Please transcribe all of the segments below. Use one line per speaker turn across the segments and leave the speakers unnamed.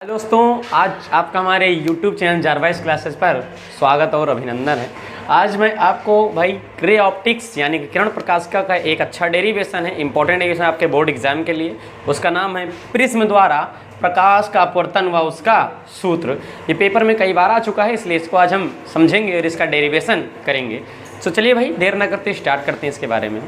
दोस्तों, आज आपका हमारे YouTube चैनल जारवाइस क्लासेस पर स्वागत और अभिनंदन है। आज मैं आपको भाई ग्रे ऑप्टिक्स यानी कि किरण प्रकाश का एक अच्छा डेरिवेशन है, इंपॉर्टेंट डेरिवेशन आपके बोर्ड एग्जाम के लिए। उसका नाम है प्रिज्म द्वारा प्रकाश का अपवर्तन व उसका सूत्र। ये पेपर में कई बार आ चुका है, इसलिए इसको आज हम समझेंगे और इसका डेरिवेशन करेंगे। तो चलिए भाई देर ना करते स्टार्ट करते हैं इसके बारे में।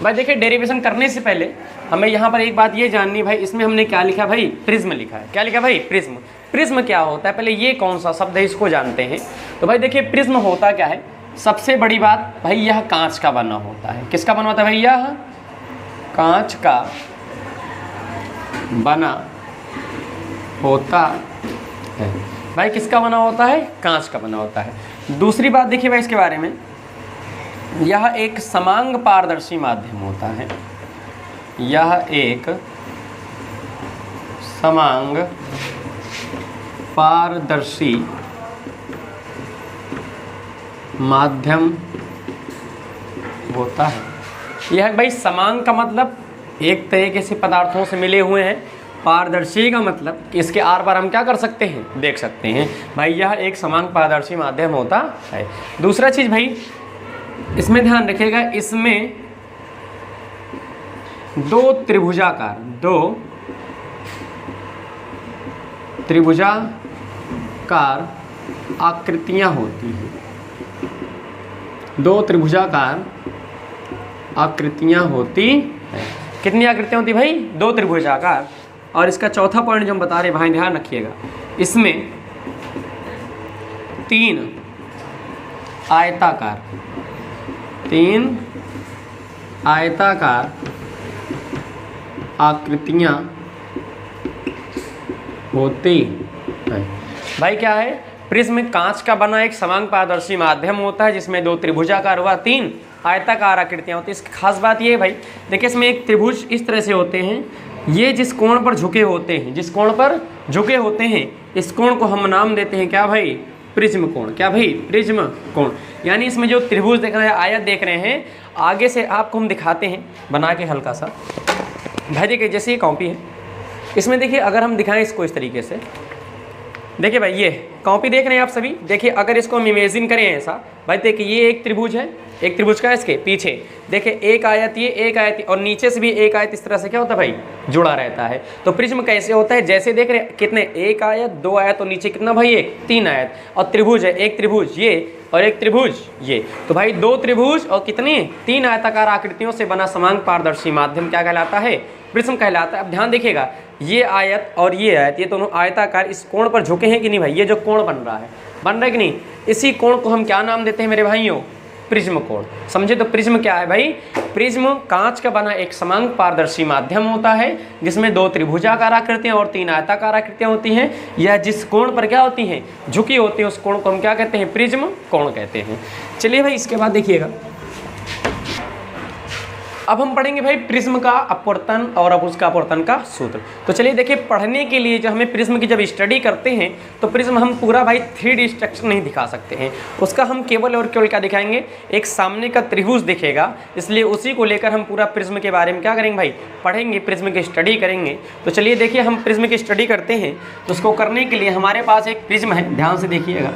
भाई देखिए, डेरिवेशन करने से पहले हमें यहाँ पर एक बात ये जाननी भाई, इसमें हमने क्या लिखा भाई, प्रिज्म लिखा है। क्या लिखा भाई, प्रिज्म। प्रिज्म क्या होता है, पहले ये कौन सा शब्द है इसको जानते हैं। तो भाई देखिए, प्रिज्म होता क्या है, सबसे बड़ी बात भाई यह कांच का बना होता है। किसका बना होता है भाई, यह कांच का बना होता है। भाई किसका बना होता है, कांच का बना होता है। दूसरी बात देखिए भाई इसके बारे में, यह एक समांग पारदर्शी माध्यम होता है। यह एक समांग पारदर्शी माध्यम होता है। यह भाई समांग का मतलब एक तरीके से पदार्थों से मिले हुए हैं, पारदर्शी का मतलब इसके आर पार हम क्या कर सकते हैं, देख सकते हैं। भाई यह एक समांग पारदर्शी माध्यम होता है। दूसरा चीज़ भाई इसमें ध्यान रखिएगा, इसमें दो त्रिभुजाकार आकृतियां होती हैं। दो त्रिभुजाकार आकृतियां होती हैं। कितनी आकृतियां होती भाई, दो त्रिभुजाकार। और इसका चौथा पॉइंट जो हम बता रहे हैं भाई ध्यान रखिएगा, इसमें तीन आयताकार आकृतियां होती है। भाई क्या है, प्रिज्म कांच का बना एक समांग पारदर्शी माध्यम होता है जिसमें दो त्रिभुजाकार व तीन आयताकार आकृतियां होती है। इसकी खास बात ये है भाई, देखिए इसमें एक त्रिभुज इस तरह से होते हैं, ये जिस कोण पर झुके होते हैं, इस कोण को हम नाम देते हैं क्या भाई, प्रिज्म कोण। क्या भाई, प्रिज्म कोण। यानी इसमें जो त्रिभुज देख रहे हैं, आयत देख रहे हैं, आगे से आपको हम दिखाते हैं बना के हल्का सा। भाई देखिए जैसे ये कॉपी है, इसमें देखिए अगर हम दिखाएं इसको इस तरीके से, देखिए भाई ये कॉपी देख रहे हैं आप सभी। देखिए अगर इसको हम इमेजिन करें ऐसा, भाई देखिए ये एक त्रिभुज है, एक त्रिभुज का इसके पीछे देखिए एक आयत, ये एक आयत और नीचे से भी एक आयत, इस तरह से क्या होता है भाई, जुड़ा रहता है। तो प्रिज्म कैसे होता है, जैसे देख रहे हैं कितने, एक आयत, दो आयत और नीचे कितना भाई, एक, तीन आयत। और त्रिभुज है, एक त्रिभुज ये और एक त्रिभुज ये। तो भाई दो त्रिभुज और कितनी, तीन आयताकार आकृतियों से बना समांग पारदर्शी माध्यम क्या कहलाता है, प्रिज्म कहलाता है। अब ध्यान देखिएगा, ये आयत और ये आयत, ये दोनों आयताकार इस कोण पर झुके हैं कि नहीं भाई, ये जो कोण बन रहा है कि नहीं, इसी कोण को हम क्या नाम देते हैं मेरे भाइयों, प्रिज्म कोण। समझे। तो प्रिज्म क्या है भाई, प्रिज्म कांच का बना एक समांग पारदर्शी माध्यम होता है जिसमें दो त्रिभुजाकार आकृतियां और तीन आयताकार आकृतियां होती हैं। यह जिस कोण पर क्या होती हैं, झुकी होती हैं, उस कोण को हम क्या कहते हैं, प्रिज्म कोण कहते हैं। चलिए भाई इसके बाद देखिएगा, अब हम पढ़ेंगे भाई प्रिज्म का अपवर्तन और अब उसका अपवर्तन का सूत्र। तो चलिए देखिए, पढ़ने के लिए जो हमें प्रिज्म की जब स्टडी करते हैं तो प्रिज्म हम पूरा भाई 3D स्ट्रक्चर नहीं दिखा सकते हैं, उसका हम केवल और केवल क्या दिखाएंगे, एक सामने का त्रिभुज दिखेगा। इसलिए उसी को लेकर हम पूरा प्रिज्म के बारे में क्या करेंगे भाई, पढ़ेंगे, प्रिज्म की स्टडी करेंगे। तो चलिए देखिए, हम प्रिज्म की स्टडी करते हैं तो उसको करने के लिए हमारे पास एक प्रिज्म है, ध्यान से देखिएगा।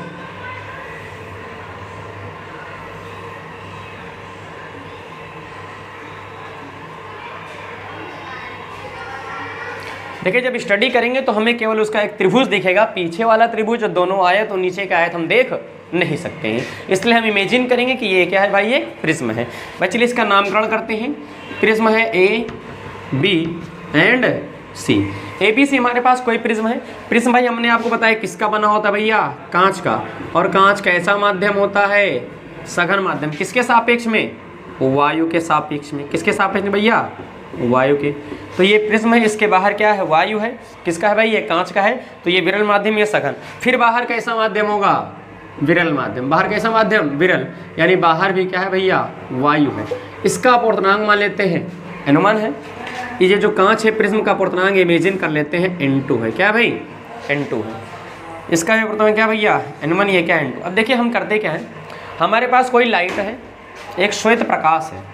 देखिए जब स्टडी करेंगे तो हमें केवल उसका एक त्रिभुज दिखेगा, पीछे वाला त्रिभुज और दोनों आयत और नीचे का आयत हम देख नहीं सकते हैं। इसलिए हम इमेजिन करेंगे कि ये क्या है भाई, ये प्रिज्म है। भाई चलिए इसका नामकरण करते हैं। प्रिज्म है A, B and C. A B C हमारे पास कोई प्रिज्म है। प्रिज्म भाई हमने आपको बताया किसका बना होता है भैया, कांच का। और कांच कैसा माध्यम होता है, सघन माध्यम। किसके सापेक्ष में, वायु के सापेक्ष में। किसके सापेक्ष में भैया, वायु के। तो ये प्रिज्म है, इसके बाहर क्या है, वायु है। किसका है भाई, ये कांच का है। तो ये विरल माध्यम, ये सघन। फिर बाहर कैसा माध्यम होगा, विरल माध्यम। बाहर कैसा माध्यम, विरल, यानी बाहर भी क्या है भैया, वायु है। इसका अपवर्तनांक मान लेते हैं, अनुमान है, ये जो कांच है प्रिज्म का अपवर्तनांक इमेजिन कर लेते हैं N2 है। क्या भाई, N2 है। इसका अपवर्तनांक क्या भैया, अनुमान ये क्या, N2। अब देखिए हम करते क्या है, हमारे पास कोई लाइट है, एक श्वेत प्रकाश है,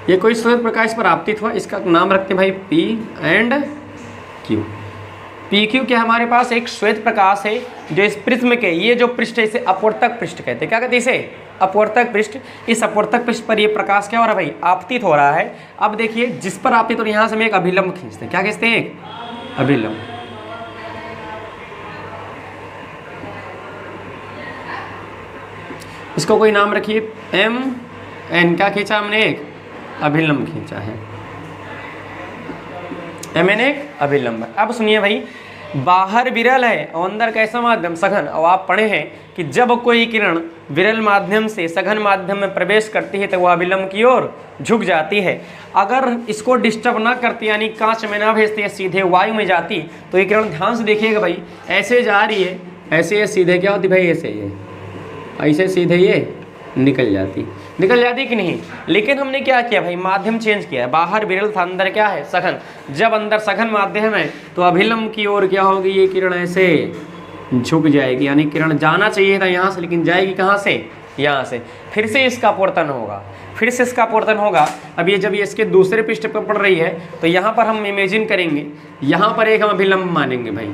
ये कोई श्वेत प्रकाश पर आपतित हुआ, इसका नाम रखते हैं भाई P एंड Q। PQ क्या हमारे पास एक श्वेत प्रकाश है जो इस प्रिज्म के, ये जो पृष्ठ है इसे अपवर्तक पृष्ठ कहते हैं। क्या कहते हैं इसे? अपवर्तक पृष्ठ। इस अपवर्तक पृष्ठ पर ये प्रकाश क्या हो रहा है भाई? आपतित हो रहा है। अब देखिए जिस पर आपतित हो, यहाँ से हम एक अभिलंब खींचते हैं। क्या खींचते हैं? एक अभिलंब। इसको कोई नाम रखिए MN। क्या खींचा हमने? एक अभिलंब खींचा है। MN एक अभिलंब। अब सुनिए भाई, बाहर विरल है और अंदर कैसा माध्यम? सघन। और आप पढ़े हैं कि जब कोई किरण विरल माध्यम से सघन माध्यम में प्रवेश करती है तो वह अभिलंब की ओर झुक जाती है। अगर इसको डिस्टर्ब ना करती, यानी कांच में ना भेजती है, सीधे वायु में जाती, तो ये किरण ध्यान से देखिएगा भाई, ऐसे जा रही है, ऐसे ये सीधे क्या होती भाई? ऐसे ये, ऐसे सीधे ये निकल जाती कि नहीं? लेकिन हमने क्या किया भाई? माध्यम चेंज किया है। बाहर विरल था, अंदर क्या है? सघन। जब अंदर सघन माध्यम है तो अभिलंब की ओर क्या होगी? ये किरण ऐसे झुक जाएगी, यानी किरण जाना चाहिए था यहाँ से, लेकिन जाएगी कहाँ से? यहाँ से। फिर से इसका अपवर्तन होगा। अब ये जब ये इसके दूसरे पृष्ठ पर पड़ रही है तो यहाँ पर हम इमेजिन करेंगे, यहाँ पर एक हम अभिलंब मानेंगे भाई।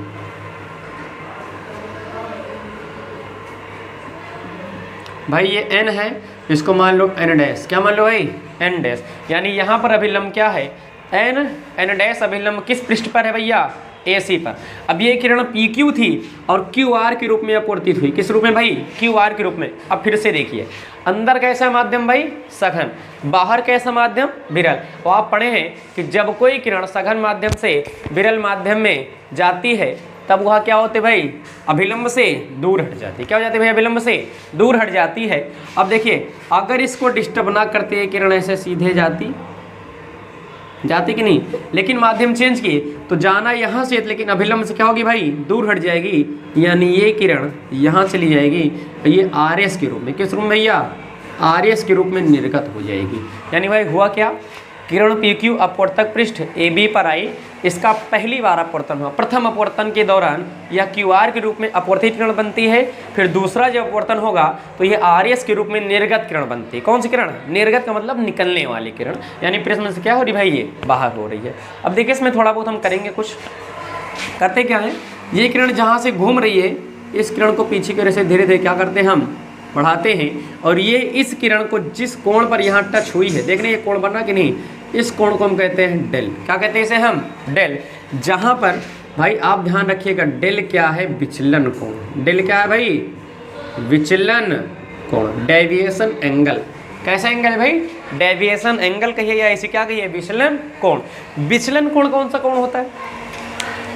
ये n है, इसको मान लो n डैश। क्या मान लो भाई? n dash. यानी यहाँ पर अभिलंब क्या है? n डैश अभिलंब किस पृष्ठ पर है भैया? AC पर। अब ये किरण PQ थी और QR के रूप में अपवर्तित हुई। किस रूप में भाई? QR के रूप में। अब फिर से देखिए, अंदर कैसा माध्यम भाई? सघन। बाहर कैसा माध्यम? विरल। और आप पढ़े हैं कि जब कोई किरण सघन माध्यम से विरल माध्यम में जाती है तब वह क्या होते भाई? अभिलंब से दूर हट जाती। क्या हो जाती है भाई? अभिलंब से दूर हट जाती है। अब देखिए, अगर इसको डिस्टर्ब ना करते किरण ऐसे सीधे जाती कि नहीं? लेकिन माध्यम चेंज किए तो जाना यहाँ से, लेकिन अभिलंब से क्या होगी भाई? दूर हट जाएगी। यानी ये किरण यहाँ चली जाएगी, ये RS के रूप में। किस रूप में भैया? RS के रूप में निर्गत हो जाएगी। यानी भाई हुआ क्या? किरण PQ अपवर्तक पृष्ठ AB पर आई, इसका पहली बार अपवर्तन हुआ। प्रथम अपवर्तन के दौरान यह QR के रूप में अपवर्तित किरण बनती है। फिर दूसरा जब अपवर्तन होगा तो यह RS के रूप में निर्गत किरण बनती है। कौन सी किरण? निर्गत का मतलब निकलने वाली किरण। यानी प्रिज्म से क्या हो रही भाई? ये बाहर हो रही है। अब देखिए इसमें थोड़ा बहुत हम करेंगे, कुछ करते क्या है, ये किरण जहाँ से घूम रही है, इस किरण को पीछे की ओर से धीरे धीरे क्या करते हैं? हम बढ़ाते हैं। और ये इस किरण को जिस कोण पर यहाँ टच हुई है, देख रहे हैं ये कोण बना कि नहीं? इस कोण को हम कहते हैं डेल। क्या कहते हैं इसे हम? डेल। जहाँ पर भाई आप ध्यान रखिएगा, डेल क्या है? विचलन कोण। डेल क्या है भाई? विचलन कोण, डेविएशन एंगल। कैसा एंगल है भाई? डेविएशन एंगल कहिए या ऐसे क्या कहिए? विचलन कोण। विचलन कोण कौन सा कोण होता है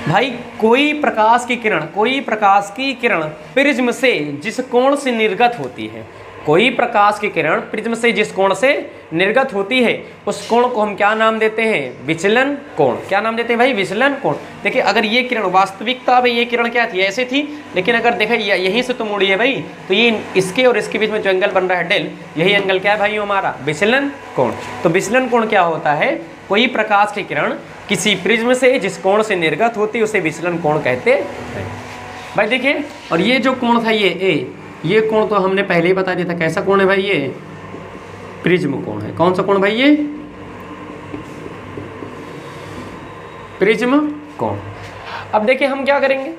भाई? कोई प्रकाश की किरण प्रिज्म से जिस कोण से निर्गत होती है, कोई प्रकाश की किरण प्रिज्म से जिस कोण से निर्गत होती है, उस कोण को हम क्या नाम देते हैं? विचलन कोण। क्या नाम देते हैं भाई? विचलन कोण। देखिए अगर ये किरण वास्तविकता में ये किरण क्या थी? ऐसे थी, लेकिन अगर देखा यहीं से तो मुड़ी है भाई, तो ये इसके और इसके बीच में जो एंगल बन रहा है डेल, यही एंगल क्या है भाई? हमारा विचलन कोण। तो विचलन कोण क्या होता है? कोई प्रकाश की किरण किसी प्रिज्म से जिस कोण से निर्गत होती है उसे विचलन कोण कहते हैं भाई। देखिए, और ये जो कोण था ये कोण तो हमने पहले ही बता दिया था। कैसा कोण है भाई? ये प्रिज्म कोण है। कौन सा कोण भाई? ये प्रिज्म कोण। अब देखिए हम क्या करेंगे,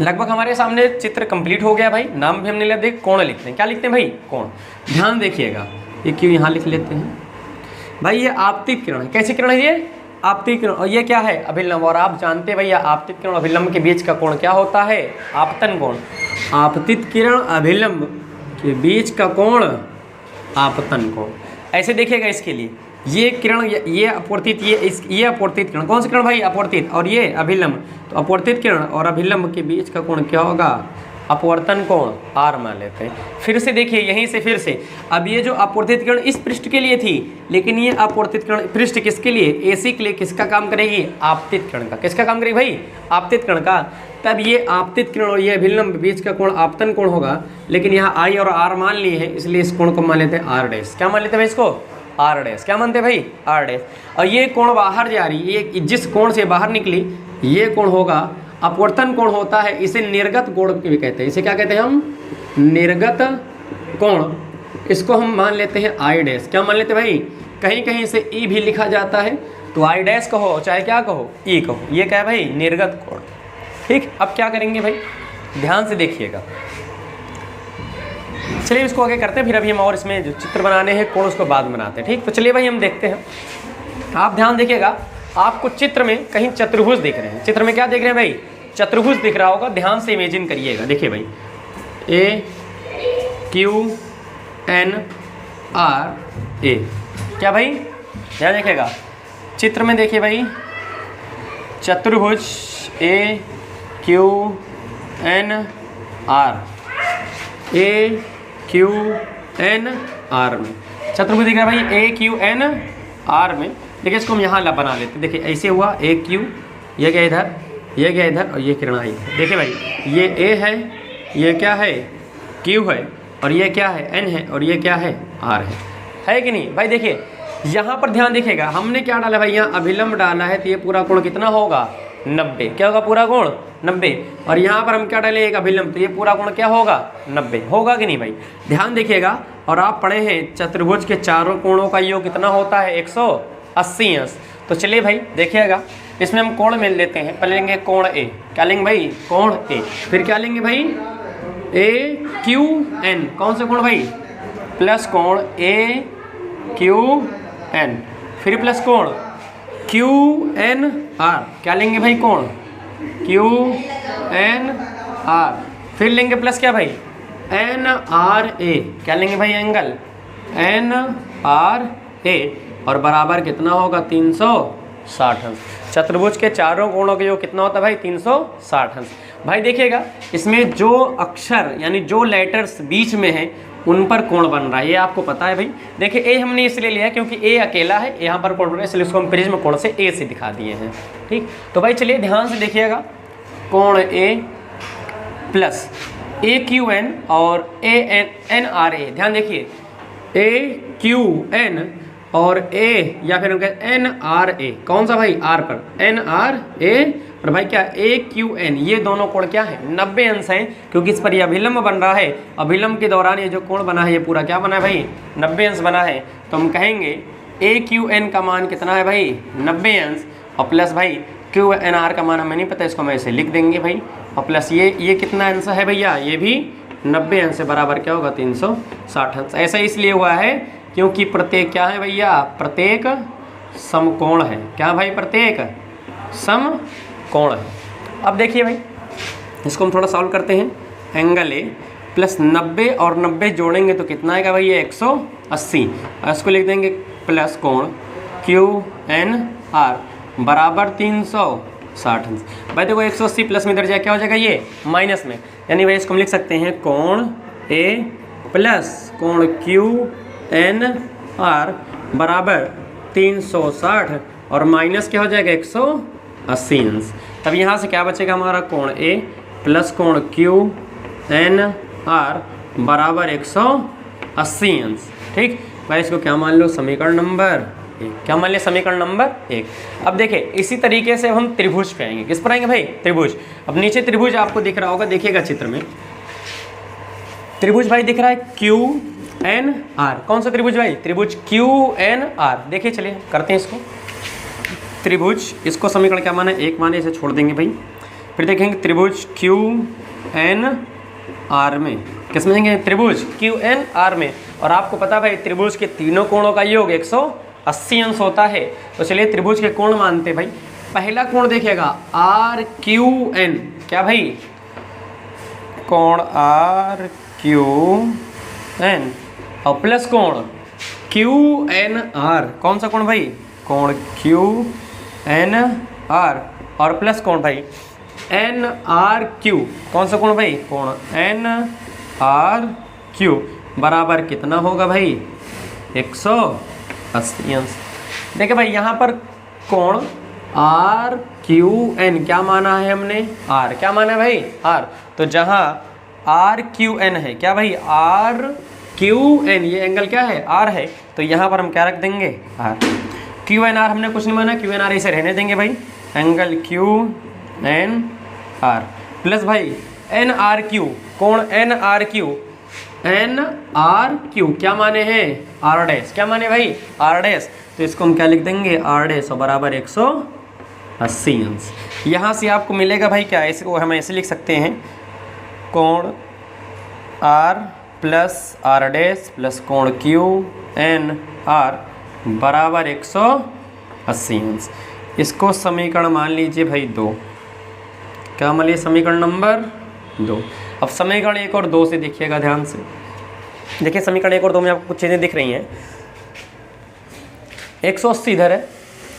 लगभग हमारे सामने चित्र कंप्लीट हो गया भाई। नाम भी हमने लिया, देख कोण लिखते हैं। क्या लिखते हैं भाई? कोण। ध्यान देखिएगा, ये क्यों यहाँ लिख लेते हैं भाई? ये आपतित किरण है। कैसी किरण है ये? आपतित किरण। और ये क्या है? अभिलंब। और आप जानते हैं भैया आपतित किरण अभिलंब के बीच का कोण क्या होता है? आपतन कोण। आपतित किरण अभिलंब के बीच का कोण आपतन कोण। ऐसे देखिएगा, इसके लिए ये किरण ये अपवर्तित, ये अपवर्तित किरण। कौन सी किरण भाई? अपवर्तित। और ये अभिलंब। तो अपवर्तित किरण और अभिलंब के बीच का कोण क्या होगा? अपवर्तन कोण R मान लेते हैं। फिर से देखिए, यहीं से फिर से, अब ये जो अपवर्तित किरण इस पृष्ठ के लिए थी, लेकिन ये अपवर्तित किरण पृष्ठ किसके लिए? AC के लिए। किसका काम करेगी? आपतित किरण का। किसका काम करेगी भाई? आपतित किरण का। तब ये आपतित किरण और ये अभिलंब बीच का कोण आपतन कोण होगा। लेकिन यहाँ I और R मान लिए हैं, इसलिए इस कोण को मान लेते हैं R डैश। क्या मान लेते हैं भाई इसको? R dash. क्या मानते हैं भाई? R dash. और ये कोण बाहर जा रही है, ये जिस कोण से बाहर निकली ये कोण होगा अपवर्तन कोण होता है। इसे निर्गत कोण भी कहते हैं। इसे क्या कहते हैं हम? निर्गत कोण। इसको हम मान लेते हैं I डैश। क्या मान लेते हैं भाई? कहीं कहीं से E भी लिखा जाता है, तो आई डैश कहो चाहे क्या कहो ई कहो, ये क्या है भाई निर्गत कोण। ठीक, अब क्या करेंगे भाई, ध्यान से देखिएगा। चलिए इसको आगे करते हैं, फिर अभी हम और इसमें जो चित्र बनाने हैं कोण उसको बाद में बनाते हैं। ठीक, तो चलिए भाई हम देखते हैं। आप ध्यान देखिएगा, आपको चित्र में कहीं चतुर्भुज दिख रहे हैं। चित्र में क्या देख रहे हैं भाई, चतुर्भुज दिख रहा होगा, ध्यान से इमेजिन करिएगा। देखिए भाई ए क्यू एन आर ए, क्या भाई ध्यान देखिएगा, चित्र में देखिए भाई चतुर्भुज ए Q N are, A Q N are में चतुर्भुज दिख रहा है भाई, ए क्यू एन आर में। देखिए इसको हम यहाँ बना लेते हैं। देखिए ऐसे हुआ, ए क्यू, ये गया इधर, ये गया इधर, और ये किरण आई। देखिए भाई ये ए है, ये क्या है क्यू है, और ये क्या है एन है, और ये क्या है आर है कि नहीं भाई। देखिए यहाँ पर ध्यान देखिएगा, हमने क्या डाला भाई, यहाँ अभिलंब डाला है, तो ये पूरा कोण कितना होगा 90। क्या होगा पूरा कोण 90, और यहाँ पर हम क्या डालें एक अभिलंब, तो ये पूरा कोण क्या होगा 90 होगा कि नहीं भाई। ध्यान देखिएगा, और आप पढ़े हैं चतुर्भुज के चारों कोणों का योग कितना होता है 180 अंश। तो चलिए भाई देखिएगा, इसमें हम कोण मिल लेते हैं। पहले लेंगे कोण ए, क्या लेंगे भाई कोण ए, फिर क्या लेंगे भाई ए क्यू एन, कौन से कोण भाई प्लस कोण ए क्यू एन, फिर प्लस कोण क्यू एन आर, क्या लेंगे भाई कोण क्यू एन आर, फिर लेंगे प्लस क्या भाई एन आर ए, क्या लेंगे भाई एंगल एन आर ए, और बराबर कितना होगा 360 अंश। चतुर्भुज के चारों कोणों के योग कितना होता है भाई 360 अंश। भाई देखिएगा इसमें जो अक्षर यानी जो लेटर्स बीच में है उन पर कोण बन रहा है, ये आपको पता है भाई। देखिए ए हमने इसलिए लिया है क्योंकि ए अकेला है, यहाँ पर कोण बन रहा है, इसलिए उसको हम प्रिज्म कोण से ए से दिखा दिए हैं। ठीक, तो भाई चलिए ध्यान से देखिएगा, कोण ए प्लस ए क्यू एन और A N N R A, ध्यान देखिए ए क्यू एन और ए या फिर हम कहते एन आर ए, कौन सा भाई आर पर एन आर ए, और भाई क्या ए क्यू एन, ये दोनों कोण क्या है 90 अंश हैं, क्योंकि इस पर ये अभिलंब बन रहा है। अभिलंब के दौरान ये जो कोण बना है ये पूरा क्या बना है भाई 90 अंश बना है। तो हम कहेंगे ए क्यू एन का मान कितना है भाई 90 अंश, और प्लस भाई क्यू एन आर का मान हमें नहीं पता, इसको हम ऐसे लिख देंगे भाई, और प्लस ये कितना अंश है भैया, ये भी 90 अंश से बराबर क्या होगा 360 अंश। ऐसा इसलिए हुआ है क्योंकि प्रत्येक क्या है भैया, प्रत्येक समकोण है। क्या भाई प्रत्येक समकोण है। अब देखिए भाई इसको हम थोड़ा सॉल्व करते हैं। एंगल ए प्लस 90 और 90 जोड़ेंगे तो कितना आएगा भाई ये 180, और इसको लिख देंगे प्लस कोण क्यू एन आर बराबर 360 अंश। भाई देखो 180 प्लस में इधर जाए क्या हो जाएगा ये माइनस में, यानी भाई इसको हम लिख सकते हैं कोण ए प्लस कोण क्यू एन आर बराबर 360 और माइनस क्या हो जाएगा 180 अंश। तब यहाँ से क्या बचेगा हमारा कोण ए प्लस कोण क्यू एन आर बराबर 180 अंश। ठीक भाई, इसको क्या मान लो समीकरण नंबर 1, क्या मान लिया समीकरण नंबर 1। अब देखिए इसी तरीके से हम त्रिभुज पे आएंगे। किस पर आएंगे भाई त्रिभुज। अब नीचे त्रिभुज आपको दिख रहा होगा, देखिएगा चित्र में त्रिभुज भाई दिख रहा है क्यू एन आर। कौन सा त्रिभुज भाई, त्रिभुज क्यू एन आर। देखिए चलिए करते हैं इसको त्रिभुज, इसको समीकरण क्या माना 1 माने, इसे छोड़ देंगे भाई। फिर देखेंगे त्रिभुज क्यू एन आर में, किस में देंगे त्रिभुज क्यू एन आर में। और आपको पता भाई त्रिभुज के तीनों कोणों का योग 180 अंश होता है। तो चलिए त्रिभुज के कोण मानते भाई। पहला कोण देखिएगा आर क्यू एन, क्या भाई कोण आर क्यू एन और प्लस कोण क्यू एन आर। कौन सा कोण भाई, कोण क्यू एन आर और प्लस कोण भाई एन आर क्यू। कौन सा कोण भाई, कोण एन आर क्यू बराबर कितना होगा भाई 180 अंश। देखिए भाई यहाँ पर कोण आर क्यू एन क्या माना है हमने, आर क्या माना है भाई आर। तो जहाँ आर क्यू एन है, क्या भाई आर क्यू एन, ये एंगल क्या है आर है, तो यहाँ पर हम क्या रख देंगे आर। क्यू एन आर हमने कुछ नहीं माना, क्यू एन आर इसे रहने देंगे भाई, angle Q N R plus भाई एन आर क्यू, कोण N R Q, N R Q क्या माने हैं आर डैश, क्या माने भाई आर डैश। तो तो इसको हम क्या लिख देंगे आर डैश बराबर 180 अंश। यहाँ से आपको मिलेगा भाई क्या, इसको हम ऐसे लिख सकते हैं कोण R plus are dash plus कोण क्यू एन आर बराबर 180 अंश। इसको समीकरण मान लीजिए भाई 2, क्या मान लीजिए समीकरण नंबर 2। अब समीकरण 1 और 2 से देखिएगा ध्यान से, देखिए समीकरण 1 और 2 में आपको कुछ चीज़ें दिख रही हैं। 180 इधर है,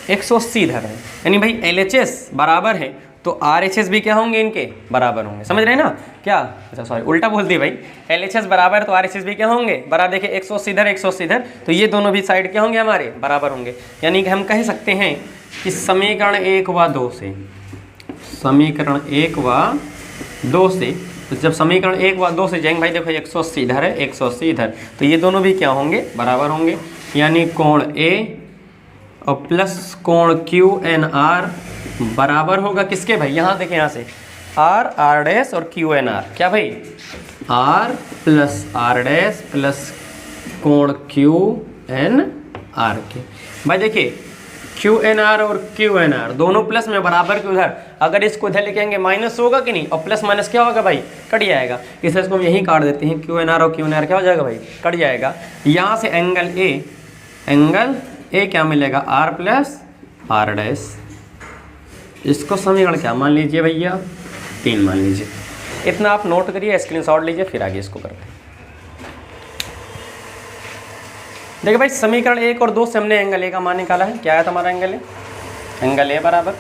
180 इधर है, यानी भाई LHS बराबर है तो RHS भी क्या होंगे, इनके बराबर होंगे। समझ रहे हैं ना क्या, अच्छा सॉरी उल्टा बोल दी भाई, LHS बराबर है तो RHS भी क्या होंगे बराबर। देखिए 180 इधर 180 इधर, तो ये दोनों भी साइड क्या होंगे हमारे बराबर होंगे। यानी कि हम कह सकते हैं कि समीकरण 1 व 2 से, समीकरण 1 व 2 से, तो जब समीकरण 1 व 2 से जाएंगे भाई, देखो 180 इधर है 180 इधर, तो ये दोनों भी क्या होंगे बराबर होंगे। यानी कोण A और प्लस कोण क्यू एन आर बराबर होगा किसके भाई, यहाँ देखें यहाँ से आर आर डैश और क्यू एन आर, क्या भाई R plus are dash plus कोण क्यू एन आर के। भाई देखिए क्यू एन आर और क्यू एन आर दोनों प्लस में बराबर के उधर, अगर इसको इधर लेके आएंगे माइनस होगा कि नहीं, और प्लस माइनस क्या होगा भाई कट जाएगा, इसलिए इसको हम यहीं काट देते हैं, क्यू एन आर और क्यू एन आर क्या हो जाएगा भाई कट जाएगा। यहाँ से एंगल ए क्या मिलेगा आर प्लस आर डैश, इसको समीकरण क्या मान लीजिए भैया 3 मान लीजिए। इतना आप नोट करिए, स्क्रीनशॉट लीजिए, फिर आगे इसको करते हैं। देखिए भाई समीकरण 1 और 2 से हमने एंगल ए का मान निकाला है, क्या आया था हमारा एंगल ए, एंगल ए बराबर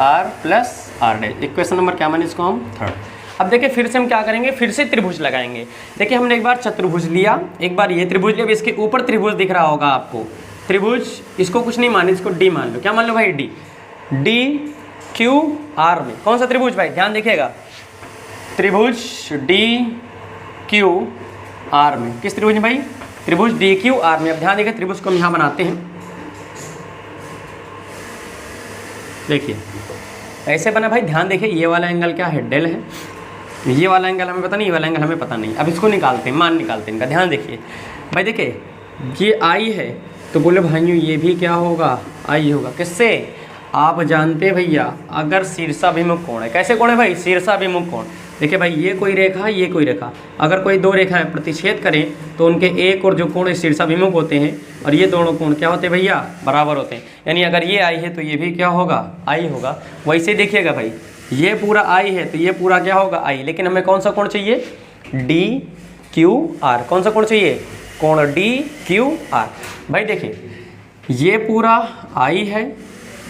R plus are dash. Equation number क्या माने इसको हम 3rd। अब देखिए फिर से हम क्या करेंगे, फिर से त्रिभुज लगाएंगे। देखिए हमने एक बार चतुर्भुज लिया, एक बार ये त्रिभुज लिया, इसके ऊपर त्रिभुज दिख रहा होगा आपको, त्रिभुज इसको कुछ नहीं माने, इसको डी मान लो, क्या मान लो भाई डी, डी क्यू आर में कौन सा त्रिभुज भाई ध्यान देखिएगा, त्रिभुज डी क्यू आर में, किस त्रिभुज में भाई, त्रिभुज डी क्यू आर में। अब ध्यान देखिए त्रिभुज को हम यहाँ बनाते हैं, देखिए ऐसे बना भाई, ध्यान देखिए ये वाला एंगल क्या है डेल है, ये वाला एंगल हमें पता नहीं, ये वाला एंगल हमें पता नहीं। अब इसको निकालते हैं, मान निकालते हैं इनका, ध्यान देखिए भाई, देखिए ये आई है तो बोले भाइयों ये भी क्या होगा आई होगा, किससे आप जानते हैं भैया, अगर शीर्षाभिमुख कोण है, कैसे कोण है भाई शीर्षाभिमुख कोण। देखिए भाई ये कोई रेखा ये कोई रेखा, अगर कोई 2 रेखाएं प्रतिच्छेद करें तो उनके एक और जो कोण शीर्षाभिमुख होते हैं, और ये दोनों कोण क्या होते हैं भैया बराबर होते हैं। यानी अगर ये आई है तो ये भी क्या होगा आई होगा। वैसे देखिएगा भाई ये पूरा आई है तो ये पूरा क्या होगा आई, लेकिन हमें कौन सा कोण चाहिए डी क्यू आर, कौन सा कोण चाहिए कोण डी क्यू आर। भाई देखिए ये पूरा आई है,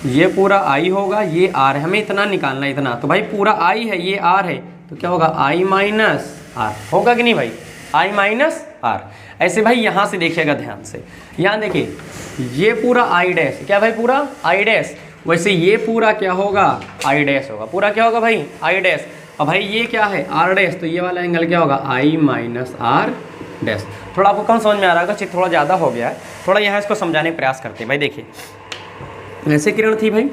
ये पूरा आई होगा, ये आर है, हमें इतना निकालना है इतना, तो भाई पूरा आई है ये आर है तो क्या होगा आई माइनस आर, होगा कि नहीं भाई आई माइनस आर। ऐसे भाई यहाँ से देखिएगा ध्यान से, यहाँ देखिए ये पूरा आई डैश, क्या भाई पूरा आई डैश, वैसे ये पूरा क्या होगा आई डैश होगा, पूरा क्या होगा भाई आई डैश। और भाई ये क्या है आर डैश, तो ये वाला एंगल क्या होगा आई माइनस आर डैश। थोड़ा आपको कम समझ में आ रहा होगा, थोड़ा ज़्यादा हो गया है, थोड़ा यहाँ इसको समझाने का प्रयास करते हैं। भाई देखिए ऐसे किरण थी भाई,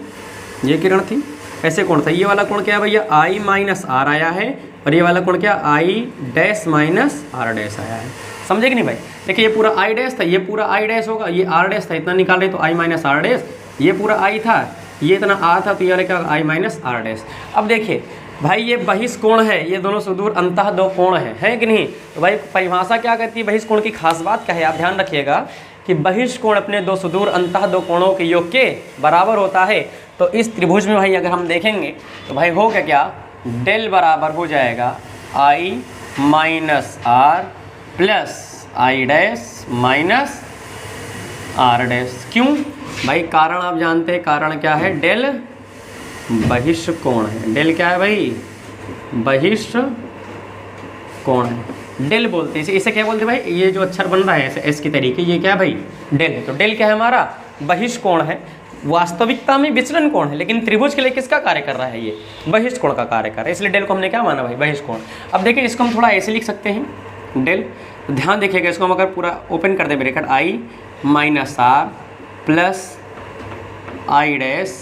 ये किरण थी, ऐसे कोण था, ये वाला कोण क्या है भैया आई माइनस आर आया है, और ये वाला कोण क्या I dash minus are dash आया है, समझे कि नहीं भाई। देखिए ये पूरा आई डैश था, ये पूरा आई डैश होगा, ये आर डैश था, इतना निकाल रहे तो आई माइनस आर डैश, ये पूरा आई था, ये इतना आर था, तो ये क्या आई माइनस आर डैश। अब देखिए भाई ये बहिष्कोण है, ये दोनों सुदूर अंतः 2 कोण है कि नहीं। तो भाई परिभाषा क्या कहती है बहिष्कोण की, खास बात क्या है आप ध्यान रखिएगा कि बहिष्कोण अपने 2 सुदूर अंतः 2 कोणों के योग के बराबर होता है। तो इस त्रिभुज में भाई अगर हम देखेंगे तो भाई हो क्या डेल बराबर हो जाएगा i minus are plus I dash minus are dash. क्यों भाई, कारण आप जानते हैं, कारण क्या है डेल बहिष्ठ कोण है। डेल क्या है भाई बहिष्ठ कोण है, डेल बोलते हैं इसे क्या बोलते हैं भाई, ये जो अक्षर बन रहा है ऐसे एस की तरीके, ये क्या है भाई डेल है। तो डेल क्या है हमारा बहिष्ठ कोण है, वास्तविकता में विचलन कोण है, लेकिन त्रिभुज के लिए किसका कार्य कर रहा है ये बहिष्ठ कोण का कार्य कर रहा है, इसलिए डेल को हमने क्या माना भाई बहिष्ठ कोण। अब देखिए इसको हम थोड़ा ऐसे लिख सकते हैं डेल, तो ध्यान देखिएगा इसको हम अगर पूरा ओपन कर दें bracket I minus are plus I dash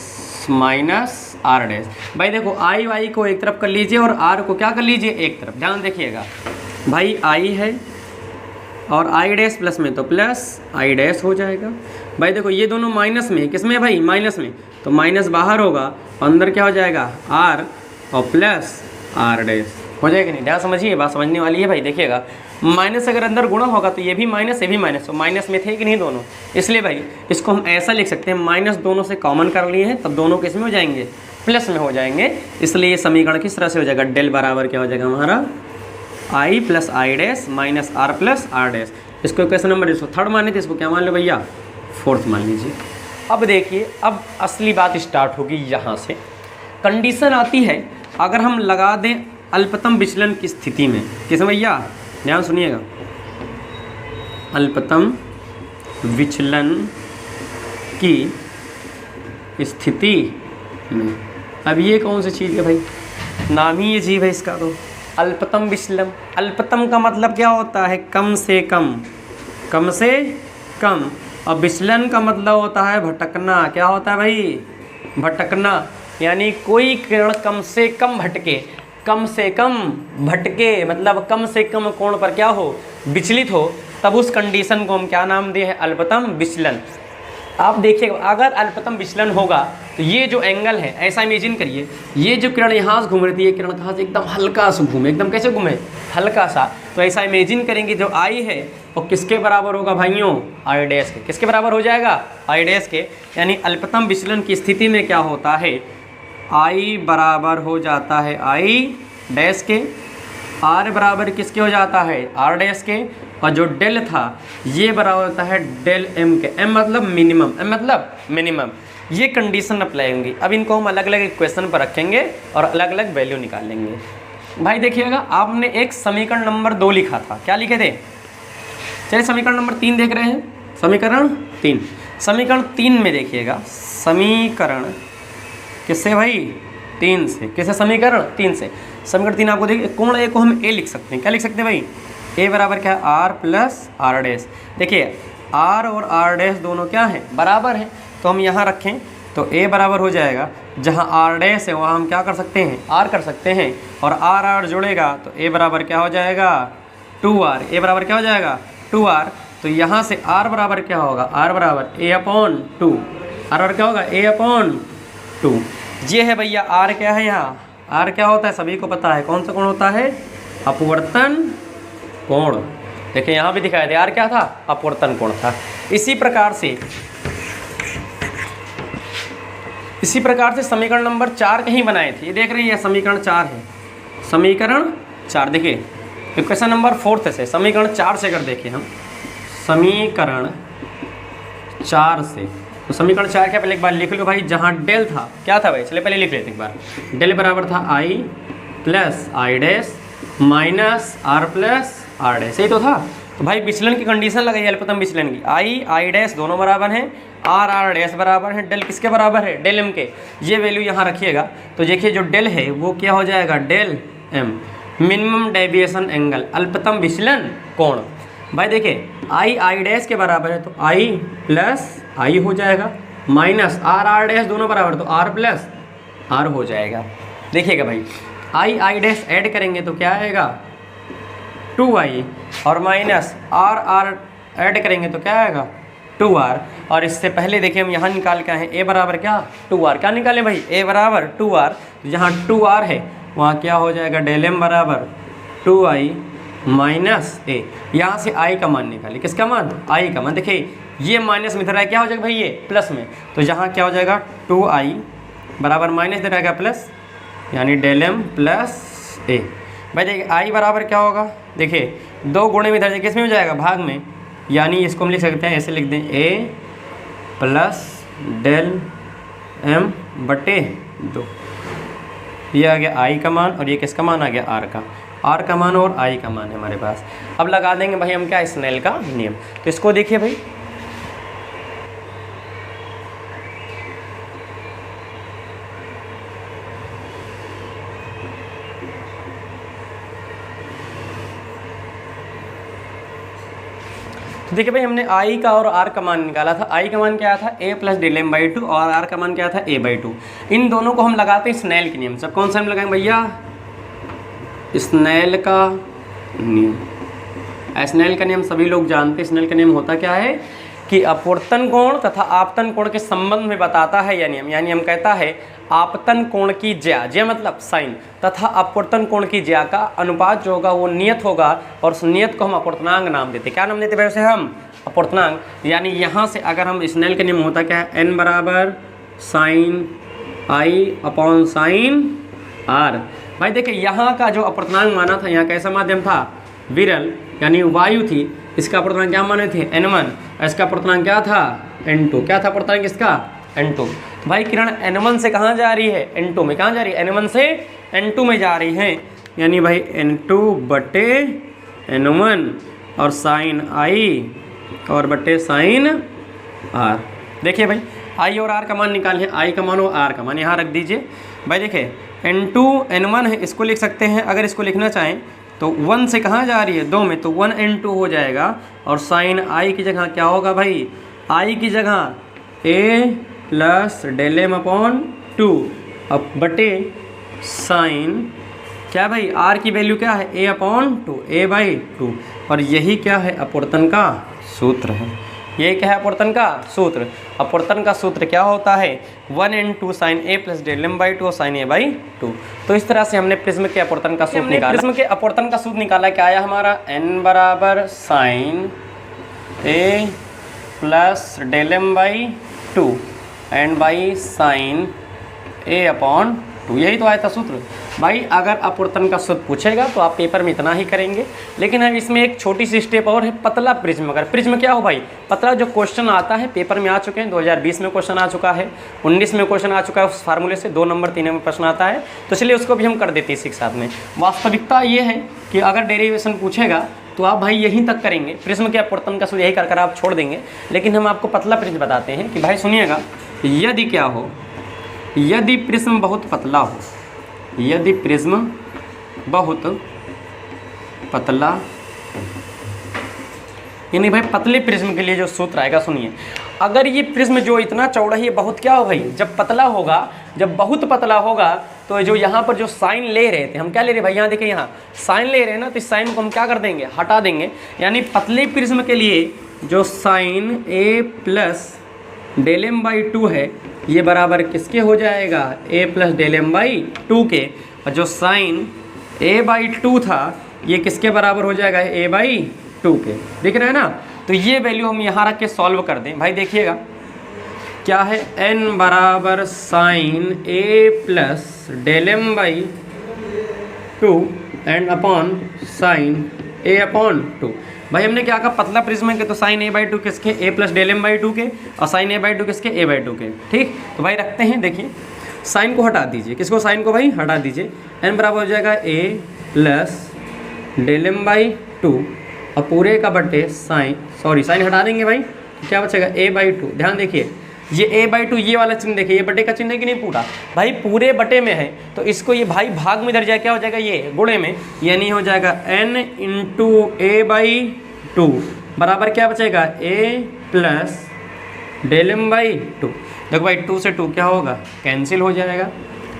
minus are dash. भाई देखो आई वाई को एक तरफ कर लीजिए और आर को क्या कर लीजिए एक तरफ। ध्यान देखिएगा भाई आई है और आई डैश प्लस में तो प्लस आई डैश हो जाएगा, भाई देखो ये दोनों माइनस में, किस में भाई, माइनस में, तो माइनस बाहर होगा, अंदर क्या हो जाएगा, आर और प्लस आर डैश हो जाएगा। नहीं, ध्यान समझिए, बात समझने वाली है भाई। देखिएगा माइनस अगर अंदर गुणा होगा तो ये भी माइनस, ये भी माइनस, तो माइनस में थे कि नहीं दोनों, इसलिए भाई इसको हम ऐसा लिख सकते हैं, माइनस दोनों से कॉमन कर लिए हैं, तब दोनों किस में हो जाएंगे, प्लस में हो जाएंगे। इसलिए ये समीकरण किस तरह से हो जाएगा, डेल बराबर क्या हो जाएगा हमारा, i plus I dash minus are plus are dash. इसको कैसे नंबर, इसको थर्ड माने थे, इसको क्या मान लो भैया, फोर्थ मान लीजिए। अब देखिए, अब असली बात स्टार्ट होगी यहाँ से। कंडीशन आती है अगर हम लगा दें अल्पतम विचलन की स्थिति में, किसमें भैया, ध्यान सुनिएगा, अल्पतम विचलन की स्थिति में। अब ये कौन सी चीज़ है भाई, नाम ही ये जीव है इसका, तो अल्पतम विचलन। अल्पतम का मतलब क्या होता है, कम से कम, कम से कम। और विचलन का मतलब होता है भटकना। क्या होता है भाई, भटकना, यानी कोई किरण कम से कम भटके, कम से कम भटके मतलब कम से कम कोण पर क्या हो, विचलित हो, तब उस कंडीशन को हम क्या नाम दिए हैं, अल्पतम विचलन। आप देखिए अगर अल्पतम विचलन होगा तो ये जो एंगल है, ऐसा इमेजिन करिए, ये जो किरण यहाँ से घूम रही थी, ये किरण कहाँ से, एकदम हल्का सा घूमे, एकदम कैसे घूमे, हल्का सा। तो ऐसा इमेजिन करेंगे जो आई है वो किसके बराबर होगा भाइयों, आई डैश के। किसके बराबर हो जाएगा, आई डैश के। यानी अल्पतम विचलन की स्थिति में क्या होता है, आई बराबर हो जाता है आई डैश के, आर बराबर किसके हो जाता है, आर डैश के, और जो डेल था ये बराबर होता है डेल एम के। एम मतलब मिनिमम, एम मतलब मिनिमम। ये कंडीशन अप्लाई होंगी। अब इनको हम अलग अलग इक्वेशन पर रखेंगे और अलग अलग वैल्यू निकालेंगे। भाई देखिएगा, आपने एक समीकरण नंबर 2 लिखा था, क्या लिखे थे, चलिए समीकरण नंबर 3 देख रहे हैं, समीकरण 3। समीकरण 3 में देखिएगा, समीकरण किससे भाई, 3 से। किससे, समीकरण 3 से। समीकरण 3 आपको देखिए, कोण ए को हम ए लिख सकते हैं। क्या लिख सकते हैं भाई, ए बराबर क्या है, आर प्लस आर डैश। देखिए आर और आर डैश दोनों क्या है, बराबर है, तो हम यहाँ रखें तो ए बराबर हो जाएगा, जहाँ आर डैश है वहाँ हम क्या कर सकते हैं, आर कर सकते हैं, और आर आर जोड़ेगा तो ए बराबर क्या हो जाएगा, 2r। ए बराबर क्या हो जाएगा, 2r। तो यहाँ से आर बराबर क्या होगा, आर बराबर ए अपॉन 2, आर बराबर क्या होगा, ए अपॉन 2। ये है भैया आर क्या है, यहाँ आर क्या होता है सभी को पता है, कौन सा कोण होता है, अपवर्तन कोण। देखिए यहाँ भी दिखाया था, आर क्या था, अपवर्तन कोण था। इसी प्रकार से समीकरण नंबर 4 कहीं बनाए थे, ये देख रहे हैं, ये समीकरण 4 है, समीकरण 4। देखिए इक्वेशन नंबर 4 से, समीकरण 4 से अगर देखें हम, समीकरण 4 से, तो समीकरण 4 क्या, पहले एक बार लिख लो भाई, जहाँ डेल था, क्या था भाई, चलिए पहले लिख लेते एक बार। डेल बराबर था i plus I dash minus are plus are dash, यही तो था। तो भाई विचलन की कंडीशन लगाइए अल्पतम विचलन की, आई आई डैश दोनों बराबर हैं, आर आर डैश बराबर है, डेल किसके बराबर है, डेल एम के। ये वैल्यू यहाँ रखिएगा, तो देखिए जो डेल है वो क्या हो जाएगा, del M, minimum deviation angle, अल्पतम विचलन कोण। भाई देखिए आई आई डैश के बराबर है, तो आई प्लस आई हो जाएगा, माइनस आर आर डैश दोनों बराबर, तो आर प्लस आर हो जाएगा। देखिएगा भाई आई आई डैश ऐड करेंगे तो क्या आएगा, 2i, और माइनस आर आर ऐड करेंगे तो क्या आएगा, 2r। और इससे पहले देखिए हम यहाँ निकाल के आए, a बराबर क्या, 2r। क्या निकालें भाई, a बराबर 2r, तो जहाँ 2r है वहाँ क्या हो जाएगा, डेल एम बराबर 2i माइनस a। यहाँ से i का मान निकालिए, किसका मान, i का मान। देखिए ये माइनस में दे रहा है, क्या हो जाएगा भाई, ये प्लस में, तो यहाँ क्या हो जाएगा, 2i बराबर माइनस दे रहेगा प्लस, यानी डेल एम प्लस a। भाई देखिए i बराबर क्या होगा, देखिए 2 गुणे में इधर जाए, किस में हो जाएगा, भाग में, यानी इसको हम लिख सकते हैं ऐसे, लिख दें a प्लस डेल एम बटे 2। ये आ गया i का मान, और ये किसका मान आ गया, r का मान और i का मान है हमारे पास। अब लगा देंगे भाई हम क्या, स्नेल का नियम। तो इसको देखिए भाई, तो देखिए भाई हमने i का और r का मान निकाला था। i का मान क्या था, a plus del M by 2, और r का मान क्या था, a बाई 2। इन दोनों को हम लगाते हैं स्नेल के नियम से। कौन सा हम लगाएंगे भैया, स्नेल का नियम। स्नेल का नियम सभी लोग जानते हैं। स्नेल का नियम होता क्या है, कि अपवर्तन कोण तथा आपतन कोण के संबंध में बताता है या नियम, यानी हम कहता है आपतन कोण की ज्या मतलब साइन तथा अपवर्तन कोण की ज्या का अनुपात जो होगा वो नियत होगा, और उस नियत को हम अपवर्तनांक नाम देते। क्या नाम देते वैसे हम? अपवर्तनांक। यानी यहाँ से अगर हम स्नेल के नियम होता क्या है, n बराबर sine I upon sine R. भाई देखिए यहाँ का जो अपवर्तनांक माना था, यहाँ कैसा माध्यम था? विरल, यानी वायु थी। इसका अपवर्तनांक क्या माने थे? n1। इसका अपवर्तनांक क्या था? n2। क्या था अपवर्तनांक इसका? n2। भाई किरण n1 से कहाँ जा रही है? n2 में। कहाँ जा रही है? n1 से n2 में जा रही है, यानी भाई n2 बटे n1 और साइन आई और बटे साइन आर। देखिए भाई आई और आर का मान निकालें, आई का मान और आर का मान यहाँ रख दीजिए। भाई देखिए n2 n1 है, इसको लिख सकते हैं। अगर इसको लिखना चाहें तो 1 से कहाँ जा रही है? 2 में, तो 1 n2 हो जाएगा। और साइन आई की जगह क्या होगा भाई? आई की जगह a plus del M upon 2 अब बटे साइन क्या भाई? आर की वैल्यू क्या है? a upon 2, a/2। और यही क्या है? अपवर्तन का सूत्र है। ये क्या है? अपवर्तन का सूत्र। अपवर्तन का सूत्र क्या होता है? 1n2 sine a plus del M by 2 sine a/2। तो इस तरह से हमने प्रिज्म के अपवर्तन का सूत्र निकाला। प्रिज्म के अपवर्तन का सूत्र निकाला, क्या आया हमारा? n बराबर sine a plus del M by 2 and by sine a upon 2। यही तो आया था सूत्र। भाई अगर अपवर्तन का सूत्र पूछेगा तो आप पेपर में इतना ही करेंगे, लेकिन हम इसमें एक छोटी सी स्टेप और है, पतला प्रिज्म। अगर प्रिज्म क्या हो भाई? पतला जो क्वेश्चन आता है पेपर में आ चुके हैं, 2020 में क्वेश्चन आ चुका है, 19 में क्वेश्चन आ चुका है, उस फार्मूले से 2 नंबर 3 नंबर प्रश्न आता है, तो चलिए उसको भी हम कर देते हैं इसी के साथ में। वास्तविकता ये है कि अगर डेरिवेशन पूछेगा तो आप भाई यहीं तक करेंगे, प्रिज्म के अपवर्तन का सूत्र यही कर आप छोड़ देंगे। लेकिन हम आपको पतला प्रिज्म बताते हैं कि भाई सुनिएगा, यदि क्या हो, यदि प्रिज्म बहुत पतला हो, यदि प्रिज्म बहुत पतला, यानी भाई पतले प्रिज्म के लिए जो सूत्र आएगा सुनिए। अगर ये प्रिज्म जो इतना चौड़ा है, ये बहुत क्या हो भाई? जब पतला होगा, जब बहुत पतला होगा, तो जो यहाँ पर जो साइन ले रहे थे, हम क्या ले रहे हैं भाई? यहाँ देखिए, यहाँ साइन ले रहे हैं ना, तो इस साइन को हम क्या कर देंगे? हटा देंगे। यानी पतले प्रिज्म के लिए जो sine a plus del M by 2 है, ये बराबर किसके हो जाएगा? a plus del M by 2 के। और जो साइन a/2 था, ये किसके बराबर हो जाएगा? a/2 के। दिख रहा है ना? तो ये वैल्यू हम यहाँ रख के सॉल्व कर दें। भाई देखिएगा क्या है, n बराबर sine a plus del M by 2 and upon sine a upon 2। भाई हमने क्या कहा? पतला प्रिज्म है, तो साइन a/2 किसके? a plus del M by 2 के, और साइन a/2 किसके? a/2 के। ठीक, तो भाई रखते हैं। देखिए साइन को हटा दीजिए। किसको? साइन को भाई हटा दीजिए। n बराबर हो जाएगा a plus del M by 2 और पूरे का बटे साइन, सॉरी साइन हटा देंगे भाई, तो क्या बचेगा? a/2। ध्यान देखिए, ये a/2 ये वाला चिन्ह देखिए, ये बटे का चिन्ह है कि नहीं? पूरा भाई पूरे बटे में है, तो इसको ये भाई भाग में इधर जाए, क्या हो जाएगा? ये गुणे में, यानी हो जाएगा n इंटू a/2 बराबर क्या बचेगा? a plus del M by 2। देखो भाई 2 से 2 क्या होगा? कैंसिल हो जाएगा।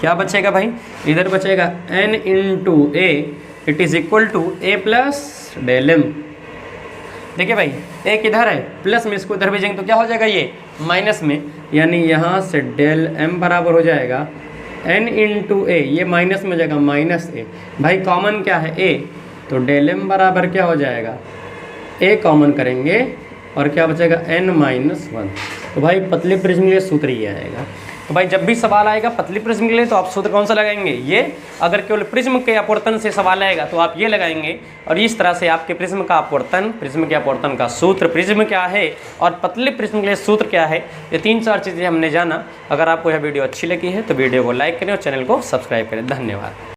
क्या बचेगा भाई? इधर बचेगा n into a, it is equal to a plus del M. देखिए भाई a किधर है? प्लस में, इसको इधर भेजेंगे तो क्या हो जाएगा? ये माइनस में, यानी यहाँ से डेल m बराबर हो जाएगा n इंटू a, ये माइनस में हो जाएगा माइनस a। भाई कॉमन क्या है? a, तो डेल m बराबर क्या हो जाएगा? a कॉमन करेंगे और क्या बचेगा? n-1। तो भाई पतले प्रिज्म के लिए सूत्र ये आएगा। तो भाई जब भी सवाल आएगा पतली प्रिज्म के लिए, तो आप सूत्र कौन सा लगाएंगे? ये। अगर केवल प्रिज्म के अपवर्तन से सवाल आएगा तो आप ये लगाएंगे। और इस तरह से आपके प्रिज्म का अपवर्तन, प्रिज्म के अपवर्तन का सूत्र, प्रिज्म क्या है और पतले प्रिज्म के लिए सूत्र क्या है, ये 3-4 चीज़ें हमने जाना। अगर आपको यह वीडियो अच्छी लगी है तो वीडियो को लाइक करें और चैनल को सब्सक्राइब करें। धन्यवाद।